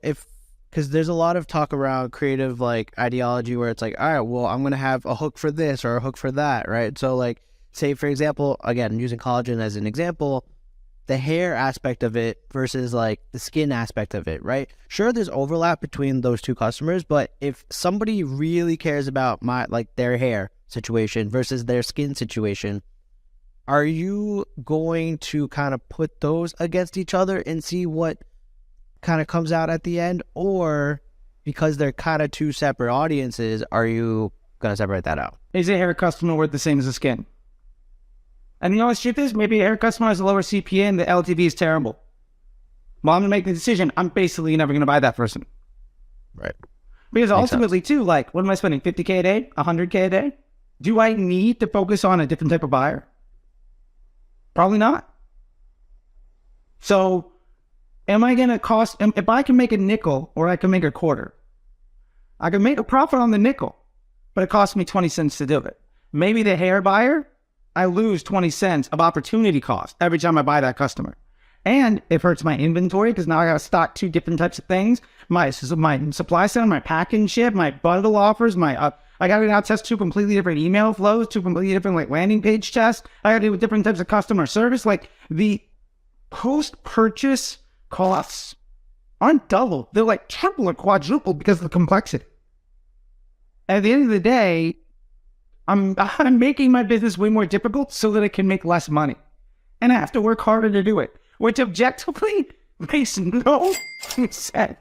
because there's a lot of talk around creative like ideology where it's like, all right, well, I'm going to have a hook for this or a hook for that, right? So like, say for example, again, using collagen as an example, the hair aspect of it versus like the skin aspect of it, right? Sure, there's overlap between those two customers, but if somebody really cares about their hair situation versus their skin situation, are you going to kind of put those against each other and see what kind of comes out at the end? Or because they're kind of two separate audiences, are you going to separate that out? Is a hair customer worth the same as a skin? And the honest truth is, maybe a hair customer has a lower CPA and the LTV is terrible. Well, I'm going to make the decision. I'm basically never going to buy that person. Right. Because ultimately, too, like, what am I spending? 50K a day? 100K a day? Do I need to focus on a different type of buyer? Probably not. So, am I going to cost, if I can make a nickel or I can make a quarter, I can make a profit on the nickel, but it costs me 20 cents to do it. Maybe the hair buyer, I lose 20 cents of opportunity cost every time I buy that customer. And it hurts my inventory because now I got to stock two different types of things. My supply center, my pack and ship, my bundle offers, I got to now test two completely different email flows, two completely different like landing page tests. I got to do different types of customer service. Like the post-purchase costs aren't double. They're like triple or quadruple because of the complexity. At the end of the day, I'm making my business way more difficult so that I can make less money. And I have to work harder to do it, which objectively makes no sense.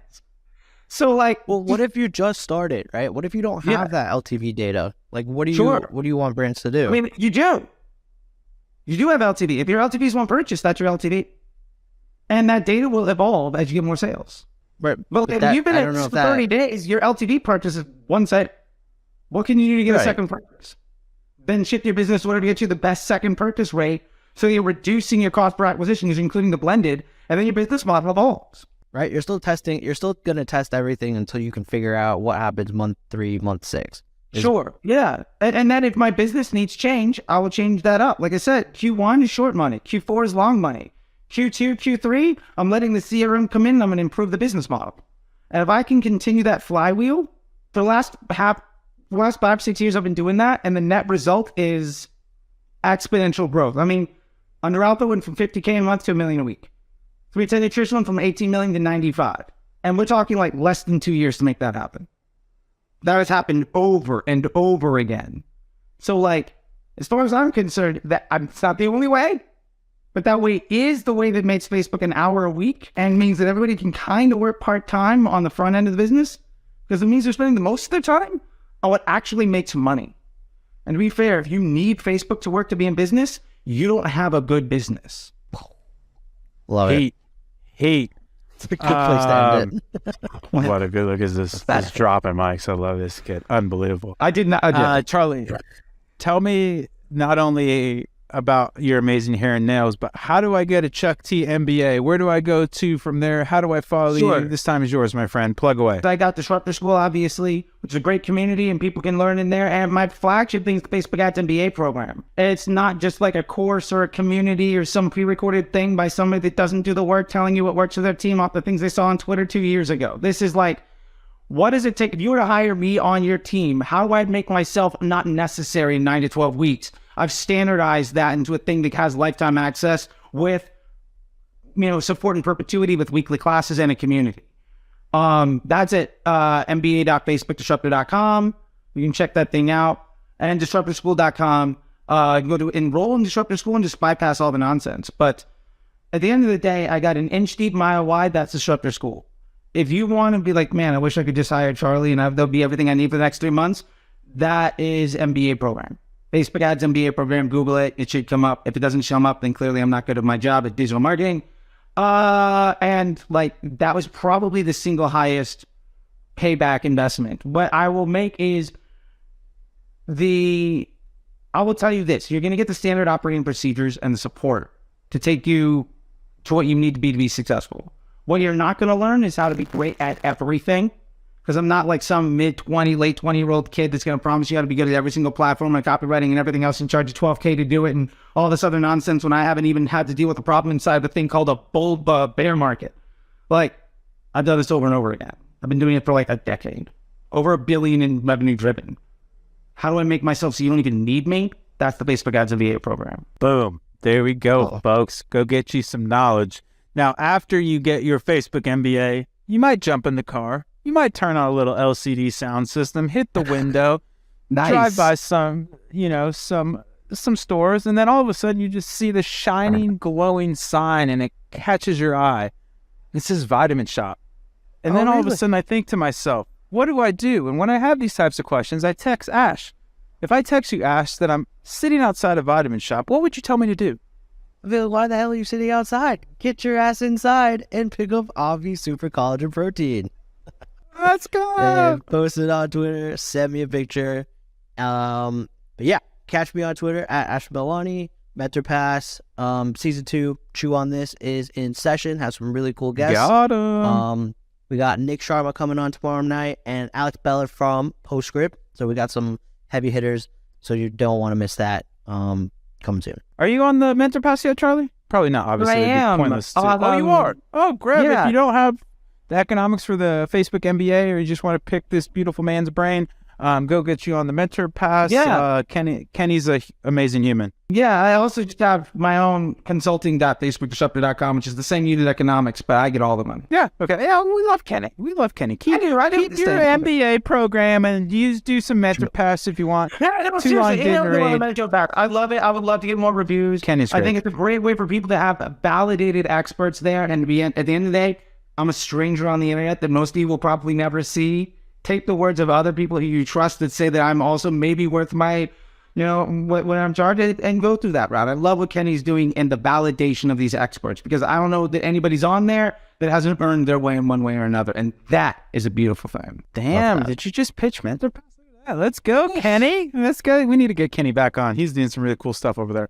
So like, well, what if you just started, right? What if you don't have that LTV data? Like, what do you want brands to do? I mean, you do have LTV. If your LTV is one purchase, that's your LTV. And that data will evolve as you get more sales. Right. But if you've been at it for 30 days, your LTV purchase is one sale. What can you do to get a second purchase? Then shift your business order to get you the best second purchase rate. So you're reducing your cost per acquisition, including the blended, and then your business model evolves. Right? You're still testing. You're still going to test everything until you can figure out what happens month 3, month 6. Sure. Yeah. And then if my business needs change, I will change that up. Like I said, Q1 is short money. Q4 is long money. Q2, Q3, I'm letting the CRM come in and I'm going to improve the business model. And if I can continue that flywheel, for the last 5-6 years, I've been doing that. And the net result is exponential growth. I mean, Under Alpha went from 50K a month to $1 million a week. 310 Nutrition went from 18 million to 95. And we're talking like less than 2 years to make that happen. That has happened over and over again. So like, as far as I'm concerned, it's not the only way, but that way is the way that makes Facebook an hour a week and means that everybody can kind of work part-time on the front end of the business because it means they're spending the most of their time on what actually makes money. And to be fair, if you need Facebook to work to be in business, you don't have a good business. Love it. Heat. It's a good place to end it. What a good look is this dropping mics. I love this kid. Unbelievable. I did not. Charlie, tell me not only about your amazing hair and nails, but how do I get a Chuck T MBA? Where do I go to from there? How do I follow you? This time is yours, my friend. Plug away. I got Disruptor School, obviously, which is a great community and people can learn in there. And my flagship thing is the Facebook Ads MBA program. It's not just like a course or a community or some pre-recorded thing by somebody that doesn't do the work telling you what works for their team off the things they saw on Twitter 2 years ago. This is like, what does it take? If you were to hire me on your team, how do I make myself not necessary in 9 to 12 weeks? I've standardized that into a thing that has lifetime access with, support and perpetuity with weekly classes and a community. That's it. mba.facebookdisruptor.com. You can check that thing out. And disruptorschool.com. You can go to enroll in Disruptor School and just bypass all the nonsense. But at the end of the day, I got an inch deep, mile wide. That's Disruptor School. If you want to be like, man, I wish I could just hire Charlie and there'll be everything I need for the next 3 months, that is MBA program. Facebook Ads MBA program, Google it. It should come up. If it doesn't show up, then clearly I'm not good at my job at digital marketing. And like, that was probably the single highest payback investment. What I will make is I will tell you this. You're going to get the standard operating procedures and the support to take you to what you need to be successful. What you're not going to learn is how to be great at everything. Because I'm not like some mid-20, late 20-year-old kid that's going to promise you how to be good at every single platform and copywriting and everything else and charge you $12K to do it and all this other nonsense when I haven't even had to deal with the problem inside of a thing called a bull bear market. Like, I've done this over and over again. I've been doing it for like a decade. Over $1 billion in revenue driven. How do I make myself so you don't even need me? That's the Facebook Ads MBA program. Boom. There we go, folks. Go get you some knowledge. Now, after you get your Facebook MBA, you might jump in the car. You might turn on a little LCD sound system, hit the window, Nice. drive by some stores, and then all of a sudden you just see the shining, glowing sign, and it catches your eye. It says Vitamin Shop. And then all of a sudden I think to myself, what do I do? And when I have these types of questions, I text Ash. If I text you, Ash, that I'm sitting outside a Vitamin Shop, what would you tell me to do? I feel, why the hell are you sitting outside? Get your ass inside and pick up Avi Super Collagen Protein. Let's go. And post it on Twitter. Send me a picture. But yeah, catch me on Twitter at AshMelwani. Mentor Pass. Season 2, Chew on This, is in session. Has some really cool guests. Got him. We got Nick Sharma coming on tomorrow night and Alex Beller from Postscript. So we got some heavy hitters. So you don't want to miss that. Coming soon. Are you on the Mentor Pass yet, Charlie? Probably not, obviously. I am. Pointless to... you are. Oh, great. Yeah. If you don't have the economics for the Facebook MBA, or you just want to pick this beautiful man's brain, go get you on the Mentor Pass. Yeah. Kenny's an amazing human. Yeah, I also just have my own consulting.facebookdisruptor.com, which is the same unit economics, but I get all the money. Yeah. Okay. Yeah, we love Kenny. Keep your MBA program and do some Mentor Pass if you want. Yeah, no, seriously, I love it. I would love to get more reviews. Kenny's great. I think it's a great way for people to have validated experts there, and to be at the end of the day, I'm a stranger on the internet that most of you will probably never see. Take the words of other people who you trust that say that I'm also maybe worth my, what I'm charged, and go through that route. I love what Kenny's doing in the validation of these experts, because I don't know that anybody's on there that hasn't earned their way in one way or another. And that is a beautiful thing. Damn, did you just pitch Mentor Pass? Yeah, let's go, Kenny. Let's go. We need to get Kenny back on. He's doing some really cool stuff over there.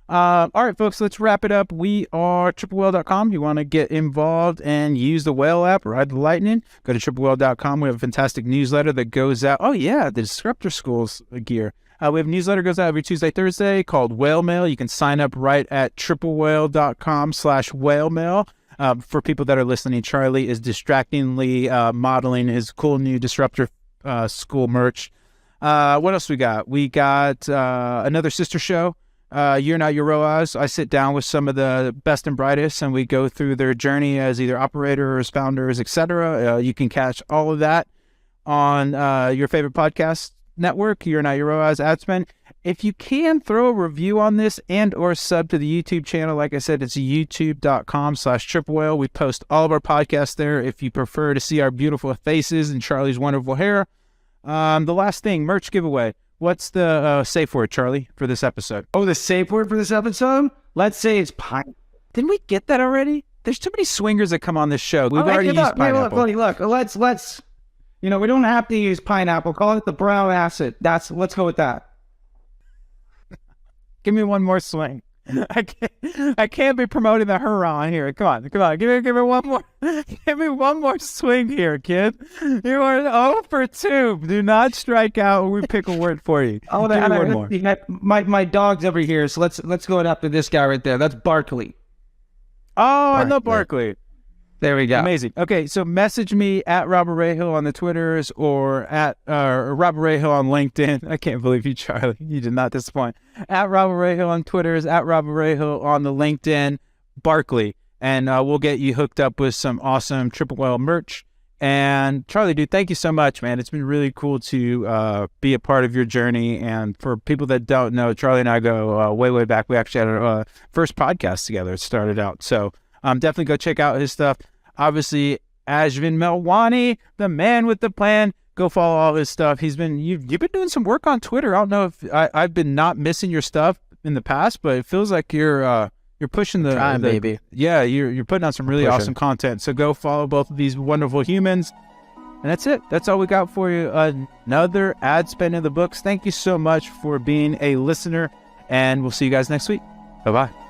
All right, folks, let's wrap it up. We are triplewhale.com. You want to get involved and use the Whale app, ride the lightning, go to triplewhale.com. We have a fantastic newsletter that goes out. Oh, yeah, the Disruptor School's gear. We have a newsletter goes out every Tuesday, Thursday called Whale Mail. You can sign up right at triplewhale.com/whale mail. For people that are listening, Charlie is distractingly modeling his cool new Disruptor School merch. What else we got? We got another sister show. You're Not Your ROAS. I sit down with some of the best and brightest, and we go through their journey as either operators, founders, etc. You can catch all of that on your favorite podcast network, You're Not Your ROAS, Adspend. If you can, throw a review on this and or sub to the YouTube channel. Like I said, it's youtube.com/triplewhale. We post all of our podcasts there if you prefer to see our beautiful faces and Charlie's wonderful hair. The last thing, merch giveaway. What's the safe word, Charlie, for this episode? Oh, the safe word for this episode? Let's say it's pine. Didn't we get that already? There's too many swingers that come on this show. We've already used pineapple. Look, let's, we don't have to use pineapple. Call it the brown acid. Let's go with that. Give me one more swing. I can't be promoting the Huron here. Come on. Give me one more. Give me one more swing here, kid. You are 0 for 2. Do not strike out when we pick a word for you. Oh, give me one more. My dog's over here, so let's go after this guy right there. That's Barkley. Oh, I know Barkley. There we go. Amazing. Okay, so message me at Robert Rahill on the Twitters or at Robert Rahill on LinkedIn. I can't believe you, Charlie. You did not disappoint. At Robert Rahill on Twitters, at Robert Rahill on the LinkedIn, Barkley. And we'll get you hooked up with some awesome Triple Whale merch. And Charlie, dude, thank you so much, man. It's been really cool to be a part of your journey. And for people that don't know, Charlie and I go way, way back. We actually had our first podcast together. It started out. So definitely go check out his stuff. Obviously, Ashvin Melwani, the man with the plan. Go follow all his stuff. You've been doing some work on Twitter. I don't know if I've been not missing your stuff in the past, but it feels like you're pushing the baby. Yeah, you're putting out some really awesome content. So go follow both of these wonderful humans. And that's it. That's all we got for you. Another ad spend in the books. Thank you so much for being a listener, and we'll see you guys next week. Bye-bye.